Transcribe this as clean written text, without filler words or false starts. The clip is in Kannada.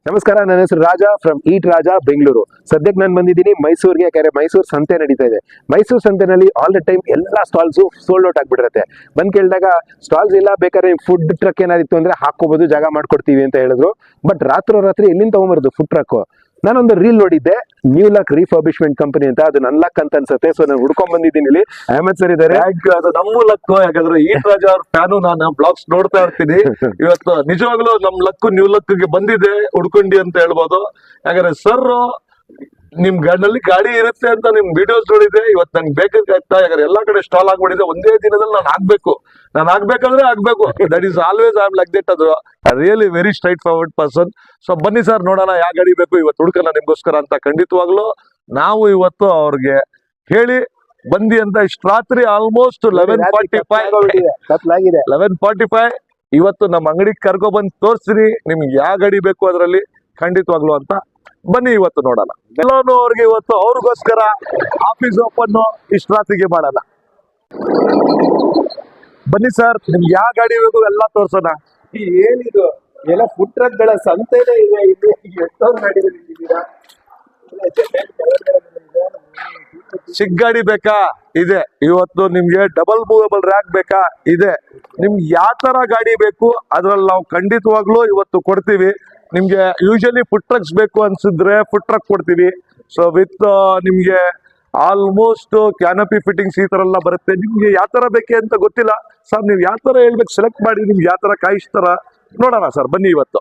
ನಮಸ್ಕಾರ, ನನ್ನ ಹೆಸರು ರಾಜ ಫ್ರಮ್ ಈಟ್ ರಾಜ ಬೆಂಗಳೂರು. ಸದ್ಯಕ್ಕೆ ನಾನು ಬಂದಿದ್ದೀನಿ ಮೈಸೂರಿಗೆ. ಯಾಕಂದ್ರೆ ಮೈಸೂರು ಸಂತೆ ನಡೀತಾ ಇದೆ. ಮೈಸೂರು ಸಂತೆನಲ್ಲಿ ಆಲ್ ದ ಟೈಮ್ ಎಲ್ಲ ಸ್ಟಾಲ್ಸು ಸೋಲ್ಡ್ ಔಟ್ ಆಗ್ಬಿಟ್ಟಿರುತ್ತೆ. ಬಂದು ಕೇಳಿದಾಗ ಸ್ಟಾಲ್ಸ್ ಇಲ್ಲ, ಬೇಕಾದ್ರೆ ಫುಡ್ ಟ್ರಕ್ ಏನಾದಿತ್ತು ಅಂದ್ರೆ ಹಾಕೋಬಹುದು, ಜಾಗ ಮಾಡ್ಕೊಡ್ತೀವಿ ಅಂತ ಹೇಳಿದ್ರು. ಬಟ್ ರಾತ್ರಿ ಎಲ್ಲಿಂದ ತಗೊಂಬರೋದು ಫುಡ್ ಟ್ರಕ್? ನಾನೊಂದು ರೀಲ್ ನೋಡಿದ್ದೆ, ನ್ಯೂ ಲಕ್ ರಿಫರ್ಬಿಶ್ಮೆಂಟ್ ಕಂಪನಿ ಅಂತ. ಅದು ನನ್ನ ಲಕ್ ಅಂತ ಅನ್ಸುತ್ತೆ. ಸೊ ನಾನು ಹುಡ್ಕೊಂಡ್ ಬಂದಿದ್ದೀನಿ. ಇಲ್ಲಿ ಅಹಮದ್ ಸರ್ ಇದ್ದಾರೆ. ಅದು ನಮ್ಮ ಲಕ್. ಯಾಕಂದ್ರೆ ಈಟ್ ರಾಜ ಅವ್ರ ಫ್ಯಾನು, ನಾನು ಬ್ಲಾಗ್ಸ್ ನೋಡ್ತಾ ಇರ್ತೀನಿ. ಇವತ್ತು ನಿಜವಾಗ್ಲೂ ನಮ್ ಲಕ್ ನ್ಯೂ ಲಕ್ ಗೆ ಬಂದಿದೆ, ಹುಡ್ಕೊಂಡಿ ಅಂತ ಹೇಳ್ಬೋದು. ಯಾಕಂದ್ರೆ ಸರ್ ನಿಮ್ ಗಂಡಲ್ಲಿ ಗಾಡಿ ಇರುತ್ತೆ ಅಂತ ನಿಮ್ ವಿಡಿಯೋಸ್ ನೋಡಿದೆ. ಇವತ್ತು ನಂಗೆ ಬೇಕಾಗ್ತಾ. ಯಾಕಂದ್ರೆ ಎಲ್ಲಾ ಕಡೆ ಸ್ಟಾಲ್ ಆಗ್ಬಿಟ್ಟಿದೆ. ಒಂದೇ ದಿನದಲ್ಲಿ ನಾನು ಆಗ್ಬೇಕಂದ್ರೆ ಆಗ್ಬೇಕು. That is always I am like that. ಅದು really very straight forward person. So ಬನ್ನಿ ಸರ್, ನೋಡೋಣ ಯಾವ ಗಾಡಿ ಬೇಕು ಇವತ್ತು ಹುಡುಕಲ್ಲ ನಿಮ್ಗೋಸ್ಕರ ಅಂತ. ಖಂಡಿತವಾಗ್ಲು ನಾವು ಇವತ್ತು ಅವ್ರಿಗೆ ಹೇಳಿ ಬಂದಿ ಅಂತ. ಇಷ್ಟು ರಾತ್ರಿ ಆಲ್ಮೋಸ್ಟ್ 11:45 ಇವತ್ತು ನಮ್ಮ ಅಂಗಡಿಗೆ ಕರ್ಕೊ ಬಂದು ತೋರಿಸ್ತೀನಿ ನಿಮ್ಗೆ ಯಾವ ಗಾಡಿ ಬೇಕು ಅದರಲ್ಲಿ ಖಂಡಿತವಾಗ್ಲು ಅಂತ. ಬನ್ನಿ ಇವತ್ತು ನೋಡೋಣ. ಎಲ್ಲಾನು ಅವ್ರಿಗೆ ಇವತ್ತು ಅವ್ರಿಗೋಸ್ಕರ ಆಫೀಸ್ ಓಪನ್ ಇಷ್ಟು ರಾತ್ರಿಗೆ ಮಾಡೋಣ. ಬನ್ನಿ ಸರ್, ನಿಮ್ಗೆ ಯಾವ ಗಾಡಿ ಬೇಕು ಎಲ್ಲ ತೋರ್ಸೋಣ. ಏನಿದು ಎಲ್ಲ ಫುಡ್ ಟ್ರಕ್ ಗಳ ಸಂತೆನೇ ಇದೆ. ಇಲ್ಲಿ ಎಷ್ಟೊಂದು ಗಾಡಿಗಳಿದ್ದೀರಾ? ಚಿಕ್ಕ ಗಾಡಿ ಬೇಕಾ? ಇದೆ. ಇವತ್ತು ನಿಮ್ಗೆ ಡಬಲ್ ಮೂವೇಬಲ್ ರ್ಯಾಕ್ ಬೇಕಾ? ಇದೆ. ನಿಮ್ಗೆ ಯಾವ ತರ ಗಾಡಿ ಬೇಕು ಅದ್ರಲ್ಲಿ ನಾವು ಖಂಡಿತವಾಗ್ಲೂ ಇವತ್ತು ಕೊಡ್ತೀವಿ. ನಿಮ್ಗೆ ಯೂಶಲಿ ಫುಡ್ ಟ್ರಕ್ಸ್ ಬೇಕು ಅನ್ಸಿದ್ರೆ ಫುಡ್ ಟ್ರಕ್ ಕೊಡ್ತೀವಿ. ಸೊ ವಿತ್ ನಿಮ್ಗೆ ಆಲ್ಮೋಸ್ಟ್ ಕ್ಯಾನಪಿ ಫಿಟ್ಟಿಂಗ್ಸ್ ಈ ತರ ಎಲ್ಲ ಬರುತ್ತೆ. ನಿಮ್ಗೆ ಯಾವ ತರ ಬೇಕೆ ಅಂತ ಗೊತ್ತಿಲ್ಲ ಸರ್. ನೀವು ಯಾವ ತರ ಹೇಳ್ಬೇಕು ಸೆಲೆಕ್ಟ್ ಮಾಡಿ, ನಿಮ್ಗೆ ಯಾವ ತರ ಕಾಯಿಸ್ತಾರ ನೋಡೋಣ ಸರ್. ಬನ್ನಿ ಇವತ್ತು.